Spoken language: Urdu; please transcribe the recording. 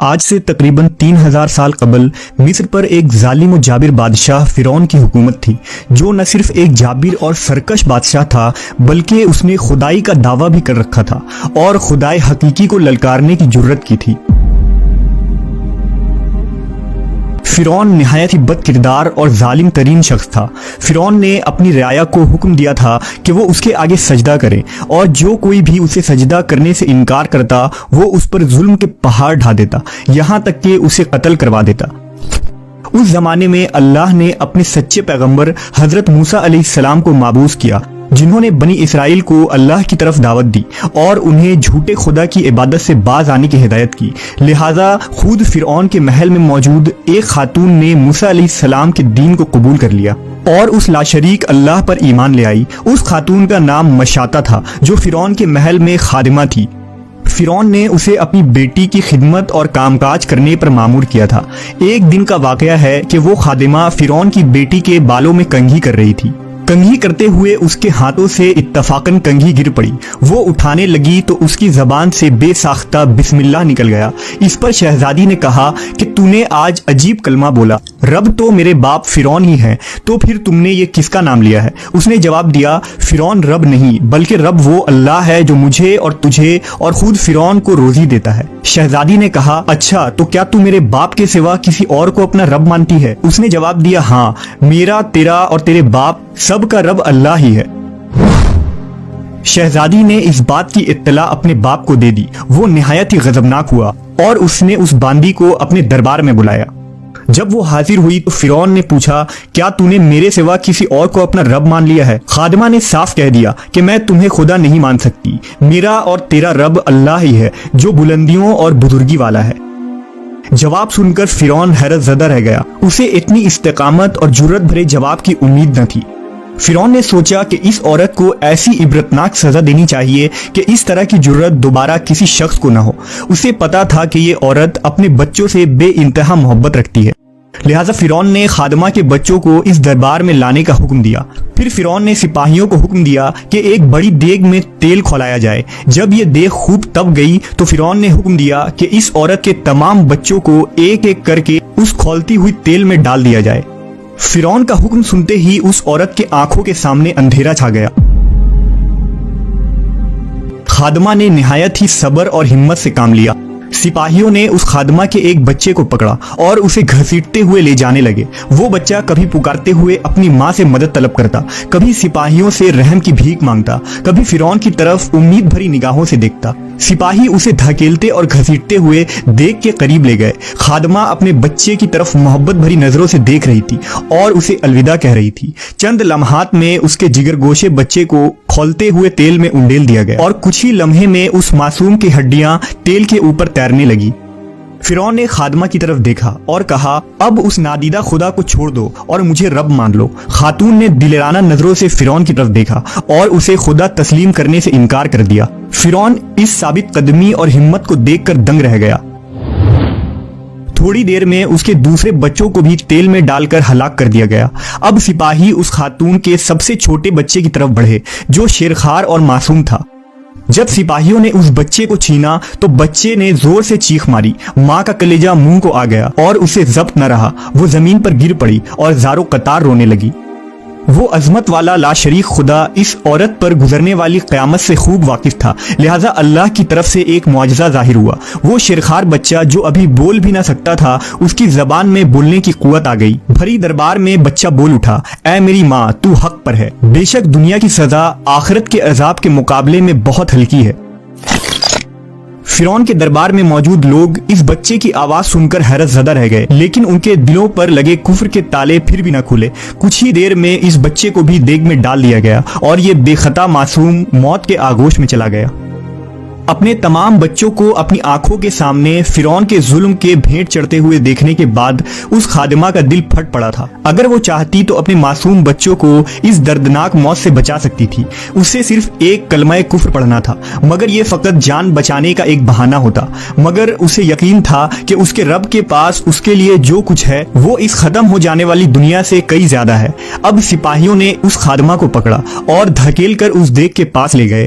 آج سے تقریباً 3000 سال قبل مصر پر ایک ظالم و جابر بادشاہ فرعون کی حکومت تھی، جو نہ صرف ایک جابر اور سرکش بادشاہ تھا بلکہ اس نے خدائی کا دعویٰ بھی کر رکھا تھا اور خدائے حقیقی کو للکارنے کی جرت کی تھی۔ فرعون نہایت ہی بد کردار اور ظالم ترین شخص تھا۔ فرعون نے اپنی رعایا کو حکم دیا تھا کہ وہ اس کے آگے سجدہ کرے، اور جو کوئی بھی اسے سجدہ کرنے سے انکار کرتا وہ اس پر ظلم کے پہاڑ ڈھا دیتا، یہاں تک کہ اسے قتل کروا دیتا۔ اس زمانے میں اللہ نے اپنے سچے پیغمبر حضرت موسیٰ علیہ السلام کو مبعوث کیا، جنہوں نے بنی اسرائیل کو اللہ کی طرف دعوت دی اور انہیں جھوٹے خدا کی عبادت سے باز آنے کی ہدایت کی۔ لہٰذا خود فرعون کے محل میں موجود ایک خاتون نے موسیٰ علیہ السلام کے دین کو قبول کر لیا اور اس لاشریک اللہ پر ایمان لے آئی۔ اس خاتون کا نام مشاطہ تھا، جو فرعون کے محل میں خادمہ تھی۔ فرعون نے اسے اپنی بیٹی کی خدمت اور کام کاج کرنے پر مامور کیا تھا۔ ایک دن کا واقعہ ہے کہ وہ خادمہ فرعون کی بیٹی کے بالوں میں کنگھی کر رہی تھی۔ کنگھی کرتے ہوئے اس کے ہاتھوں سے اتفاقاً کنگھی گر پڑی۔ وہ اٹھانے لگی تو اس کی زبان سے بے ساختہ بسم اللہ نکل گیا۔ اس پر شہزادی نے کہا کہ تو نے آج عجیب کلمہ بولا، رب تو میرے باپ فرعون ہی ہے، تو پھر تم نے یہ کس کا نام لیا ہے؟ اس نے جواب دیا، فرعون رب نہیں بلکہ رب وہ اللہ ہے جو مجھے اور تجھے اور خود فرعون کو روزی دیتا ہے۔ شہزادی نے کہا، اچھا تو کیا تو میرے باپ کے سوا کسی اور کو اپنا رب مانتی ہے؟ اس نے جواب دیا، ہاں، میرا، تیرا اور تیرے باپ سب کا رب اللہ ہی ہے۔ شہزادی نے اس بات کی اطلاع اپنے باپ کو دے دی۔ وہ نہایت ہی غضبناک ہوا اور اس نے اس باندی کو اپنے دربار میں بلایا۔ جب وہ حاضر ہوئی تو فرعون نے پوچھا، کیا تو نے میرے سوا کسی اور کو اپنا رب مان لیا ہے؟ خادمہ نے صاف کہہ دیا کہ میں تمہیں خدا نہیں مان سکتی، میرا اور تیرا رب اللہ ہی ہے جو بلندیوں اور بزرگی والا ہے۔ جواب سن کر فرعون حیرت زدہ رہ گیا۔ اسے اتنی استقامت اور جرأت بھرے جواب کی امید نہ تھی۔ فرعون نے سوچا کہ اس عورت کو ایسی عبرتناک سزا دینی چاہیے کہ اس طرح کی جرأت دوبارہ کسی شخص کو نہ ہو۔ اسے پتا تھا کہ یہ عورت اپنے بچوں سے بے انتہا محبت رکھتی ہے، لہٰذا فرعون نے خادمہ کے بچوں کو اس دربار میں لانے کا حکم دیا۔ پھر فرعون نے سپاہیوں کو حکم دیا کہ ایک بڑی دیگ میں تیل کھولایا جائے۔ جب یہ دیگ خوب تپ گئی تو فرعون نے حکم دیا کہ اس عورت کے تمام بچوں کو ایک ایک کر کے اس کھولتی ہوئی تیل میں ڈال دیا جائے۔ فرعون کا حکم سنتے ہی اس عورت کے آنکھوں کے سامنے اندھیرا چھا گیا۔ خادمہ نے نہایت ہی صبر اور ہمت سے کام لیا۔ سپاہیوں نے اس خادمہ کے ایک بچے کو پکڑا اور اسے گھسیٹتے ہوئے لے جانے لگے۔ وہ بچہ کبھی پکارتے ہوئے اپنی ماں سے مدد طلب کرتا، کبھی سپاہیوں سے رحم کی بھیک مانگتا، کبھی فرعون کی طرف امید بھری نگاہوں سے دیکھتا۔ سپاہی اسے دھکیلتے اور گھسیٹتے ہوئے دیگ کے قریب لے گئے۔ خادمہ اپنے بچے کی طرف محبت بھری نظروں سے دیکھ رہی تھی اور اسے الوداع کہہ رہی تھی۔ چند لمحات میں اس کے جگر گوشے بچے کو کھولتے ہوئے تیل میں انڈیل دیا گیا اور کچھ ہی لمحے میں اس معصوم کی ہڈیاں تیل کے اوپر تیرنے لگی۔ فرعون نے خادمہ کی طرف دیکھا اور کہا، اب اس نادیدہ خدا کو چھوڑ دو اور مجھے رب مان لو۔ خاتون نے دلیرانہ نظروں سے فرعون کی طرف دیکھا اور اسے خدا تسلیم کرنے سے انکار کر دیا۔ فرعون اس ثابت قدمی اور ہمت کو دیکھ کر دنگ رہ گیا۔ تھوڑی دیر میں اس کے دوسرے بچوں کو بھی تیل میں ڈال کر ہلاک کر دیا گیا۔ اب سپاہی اس خاتون کے سب سے چھوٹے بچے کی طرف بڑھے جو شیرخوار اور معصوم تھا۔ جب سپاہیوں نے اس بچے کو چھینا تو بچے نے زور سے چیخ ماری۔ ماں کا کلیجہ منہ کو آ گیا اور اسے ضبط نہ رہا۔ وہ زمین پر گر پڑی اور زاروں قطار رونے لگی۔ وہ عظمت والا لاشریک خدا اس عورت پر گزرنے والی قیامت سے خوب واقف تھا، لہٰذا اللہ کی طرف سے ایک معجزہ ظاہر ہوا۔ وہ شیرخوار بچہ جو ابھی بول بھی نہ سکتا تھا، اس کی زبان میں بولنے کی قوت آ گئی۔ بھری دربار میں بچہ بول اٹھا، اے میری ماں، تو حق پر ہے، بے شک دنیا کی سزا آخرت کے عذاب کے مقابلے میں بہت ہلکی ہے۔ فرعون کے دربار میں موجود لوگ اس بچے کی آواز سن کر حیرت زدہ رہ گئے، لیکن ان کے دلوں پر لگے کفر کے تالے پھر بھی نہ کھلے۔ کچھ ہی دیر میں اس بچے کو بھی دیگ میں ڈال دیا گیا اور یہ بے خطا معصوم موت کے آغوش میں چلا گیا۔ اپنے تمام بچوں کو اپنی آنکھوں کے سامنے فرعون کے ظلم کے بھینٹ چڑھتے ہوئے دیکھنے کے بعد اس خادمہ کا دل پھٹ پڑا تھا۔ اگر وہ چاہتی تو اپنے معصوم بچوں کو اس دردناک موت سے بچا سکتی تھی۔ اسے صرف ایک کلمہ کفر پڑھنا تھا، مگر یہ فقط جان بچانے کا ایک بہانہ ہوتا۔ مگر اسے یقین تھا کہ اس کے رب کے پاس اس کے لیے جو کچھ ہے وہ اس ختم ہو جانے والی دنیا سے کئی زیادہ ہے۔ اب سپاہیوں نے اس خادمہ کو پکڑا اور دھکیل کر اس دیگ کے پاس لے گئے۔